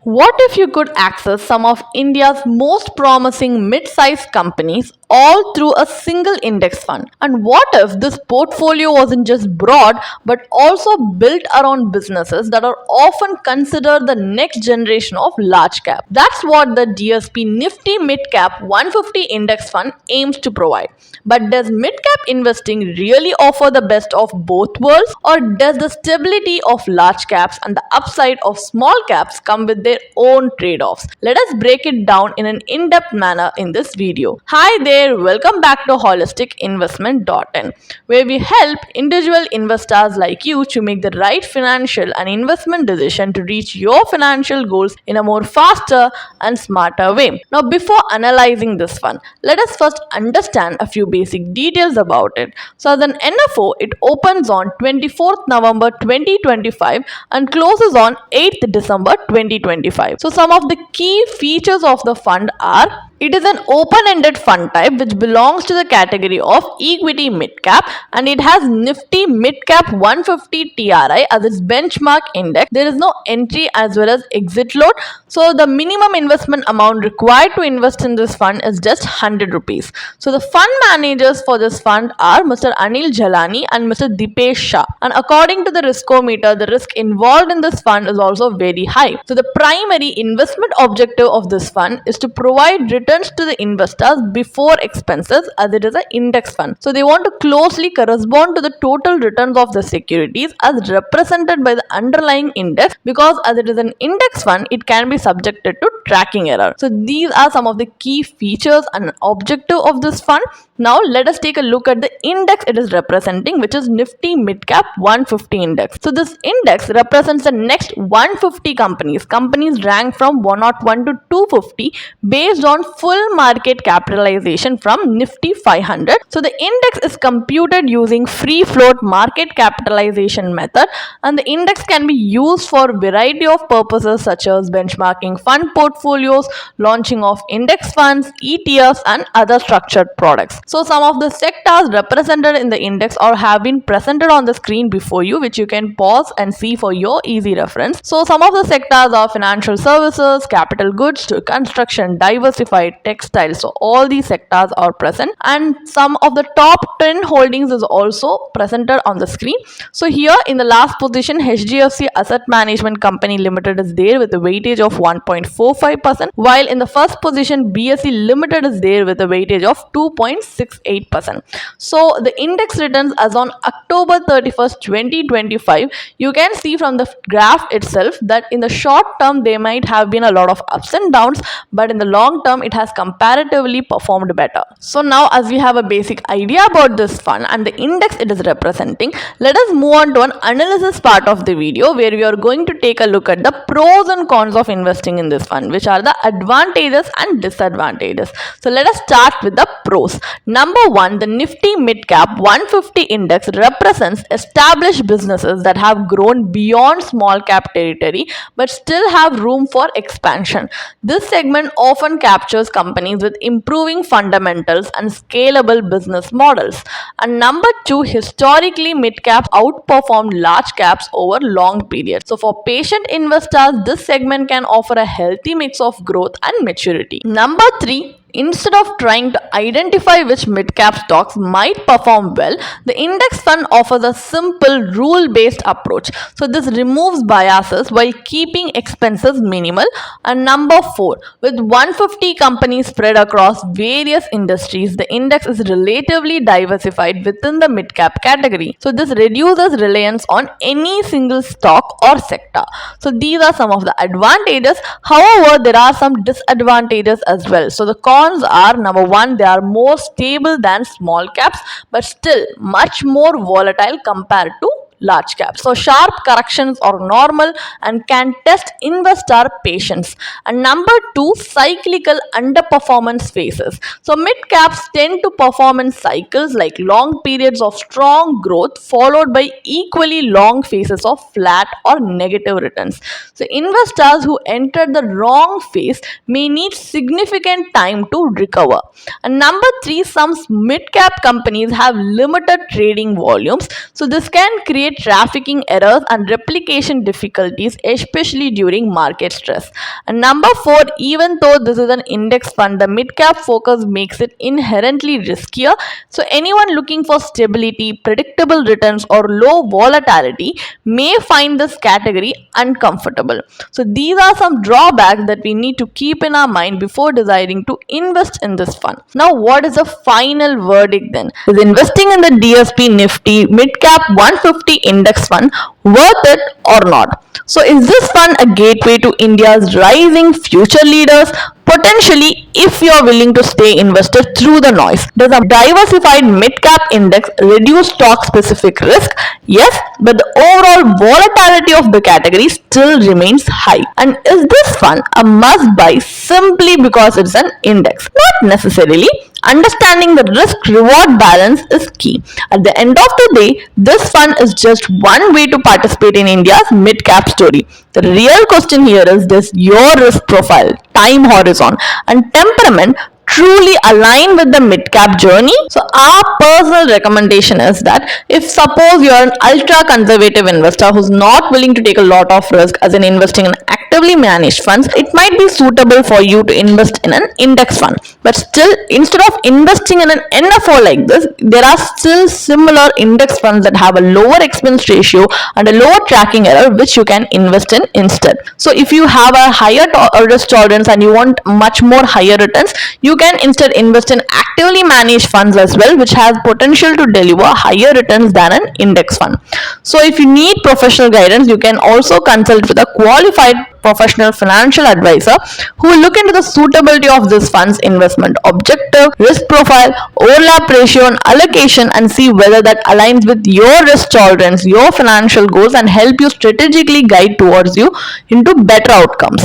What if you could access some of India's most promising mid-sized companies all through a single index fund? And what if this portfolio wasn't just broad but also built around businesses that are often considered the next generation of large cap? That's what the DSP Nifty Midcap 150 Index Fund aims to provide. But does midcap investing really offer the best of both worlds, or does the stability of large caps and the upside of small caps come with their own trade-offs? Let us break it down in an in-depth manner in this video. Hi there, welcome back to holisticinvestment.in, where we help individual investors like you to make the right financial and investment decision to reach your financial goals in a more faster and smarter way. Now, before analyzing this fund, let us first understand a few basic details about it. So, as an NFO, it opens on 24th November 2025 and closes on 8th December 2025. So, some of the key features of the fund are: it is an open-ended fund type which belongs to the category of equity midcap, and it has Nifty Midcap 150 TRI as its benchmark index. There is no entry as well as exit load. So the minimum investment amount required to invest in this fund is just 100 rupees. So the fund managers for this fund are Mr. Anil Jalani and Mr. Dipesh Shah. And according to the riskometer, the risk involved in this fund is also very high. So the primary investment objective of this fund is to provide returns to the investors before expenses, as it is an index fund. So they want to closely correspond to the total returns of the securities as represented by the underlying index, because as it is an index fund, it can be subjected to tracking error. So these are some of the key features and objective of this fund. Now let us take a look at the index it is representing, which is Nifty Midcap 150 Index. So this index represents the next 150 companies. Companies rank from 101 to 250 based on full market capitalization from Nifty 500. So the index is computed using free float market capitalization method, and the index can be used for a variety of purposes such as benchmarking fund portfolios, launching of index funds, ETFs, and other structured products. So some of the sectors represented in the index or have been presented on the screen before you, which you can pause and see for your easy reference. So some of the sectors are financial services, capital goods, to construction, diversified, textiles. So all these sectors are present, and some of the top 10 holdings is also presented on the screen. So here in the last position, HDFC Asset Management Company Limited is there with a weightage of 1.45%, while in the first position BSE Limited is there with a weightage of 2.68%. So the index returns as on October 31st 2025, you can see from the graph itself that in the short term there might have been a lot of ups and downs, but in the long term it has comparatively performed better. So now, as we have a basic idea about this fund and the index it is representing, let us move on to an analysis part of the video where we are going to take a look at the pros and cons of investing in this fund, which are the advantages and disadvantages. So let us start with the pros. Number one, the Nifty Midcap 150 Index represents established businesses that have grown beyond small cap territory but still have room for expansion. This segment often captures companies with improving fundamentals and scalable business models. And number two, historically midcaps outperformed large caps over long periods. So for patient investors, this segment can offer a healthy mix of growth and maturity. Number three, instead of trying to identify which mid-cap stocks might perform well, the index fund offers a simple rule-based approach. So this removes biases while keeping expenses minimal. And number four, with 150 companies spread across various industries, the index is relatively diversified within the mid-cap category. So this reduces reliance on any single stock or sector. So these are some of the advantages. However, there are some disadvantages as well. So the cons are: number one, they are more stable than small caps but still much more volatile compared to large caps. So sharp corrections are normal and can test investor patience. And number two, cyclical underperformance phases. So mid caps tend to perform in cycles like long periods of strong growth followed by equally long phases of flat or negative returns. So investors who entered the wrong phase may need significant time to recover. And number three, some mid cap companies have limited trading volumes. So this can create anticipate trafficking errors and replication difficulties, especially during market stress. And number 4, even though this is an index fund, the mid-cap focus makes it inherently riskier. So anyone looking for stability, predictable returns, or low volatility may find this category uncomfortable. So these are some drawbacks that we need to keep in our mind before deciding to invest in this fund. Now, what is the final verdict then? Is investing in the DSP Nifty Midcap 150 Index Fund worth it or not? So is this fund a gateway to India's rising future leaders? Potentially, if you are willing to stay invested through the noise. Does a diversified mid-cap index reduce stock-specific risk? Yes, but the overall volatility of the category still remains high. And is this fund a must-buy simply because it's an index? Not necessarily. Understanding the risk-reward balance is key. At the end of the day, this fund is just one way to participate in India's mid-cap story. The real question here is, does your risk profile, time horizon, and temperament truly align with the mid-cap journey? So our personal recommendation is that if suppose you're an ultra conservative investor who's not willing to take a lot of risk as in investing in actively managed funds, it might be suitable for you to invest in an index fund. But still, instead of investing in an NFO like this, there are still similar index funds that have a lower expense ratio and a lower tracking error which you can invest in instead. So if you have a higher risk tolerance and you want much more higher returns, you can instead invest in actively managed funds as well, which has potential to deliver higher returns than an index fund. So if you need professional guidance, you can also consult with a qualified professional financial advisor who will look into the suitability of this fund's investment objective, risk profile, overlap ratio, and allocation, and see whether that aligns with your risk tolerance, your financial goals, and help you strategically guide towards you into better outcomes.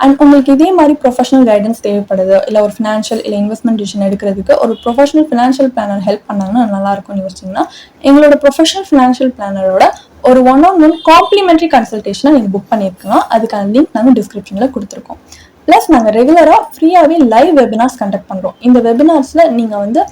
And உங்களுக்கு இதே மாதிரி professional guidance தேவைப்படுது, இல்லை ஒரு financial இல்லை investment decision எடுக்கிறதுக்கு ஒரு professional financial planar help பண்ணாங்கன்னா நல்லா இருக்கும்னு யோசிச்சிங்கன்னா எங்களோட ப்ரொஃபஷனல் ஃபினான்ஷியல் பிளானரோட ஒரு 1-on-1 காம்ப்ளிமெண்ட்ரி கன்சல்டேஷனை நீங்கள் புக் பண்ணியிருக்கலாம். அதுக்கான லிங்க் நாங்கள் டிஸ்கிரிப்ஷனில் கொடுத்துருக்கோம். ப்ளஸ் நாங்கள் ரெகுலராக ஃப்ரீயாகவே லைவ் வெபினார்ஸ் கண்டக்ட் பண்ணுறோம். இந்த வெபினார்ஸில் நீங்கள் வந்து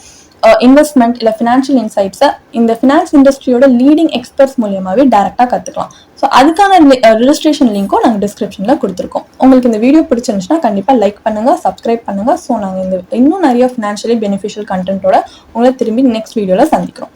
இன்வெஸ்ட்மெண்ட் இல்லை ஃபினான்ஷியல் இன்சைட்ஸை இந்த ஃபினான்ஸ் இண்டஸ்ட்ரியோட லீடிங் எக்ஸ்பர்ட்ஸ் மூலியமாகவே டேரெக்டாக கற்றுக்கலாம். ஸோ அதுக்கான ரெஜிஸ்ட்ரேஷன் லிங்க்கும் நாங்கள் டிஸ்கிரிப்ஷனில் கொடுத்துருக்கோம். உங்களுக்கு இந்த வீடியோ பிடிச்சிருந்துச்சுன்னா கண்டிப்பாக லைக் பண்ணுங்கள், சப்ஸ்கிரைப் பண்ணுங்கள். ஸோ நாங்கள் இன்னும் நிறைய ஃபினான்ஷியலி பெனிஃபிஷியல் கண்டென்ட்டோட உங்களை திரும்பி நெக்ஸ்ட் வீடியோவில் சந்திக்கிறோம்.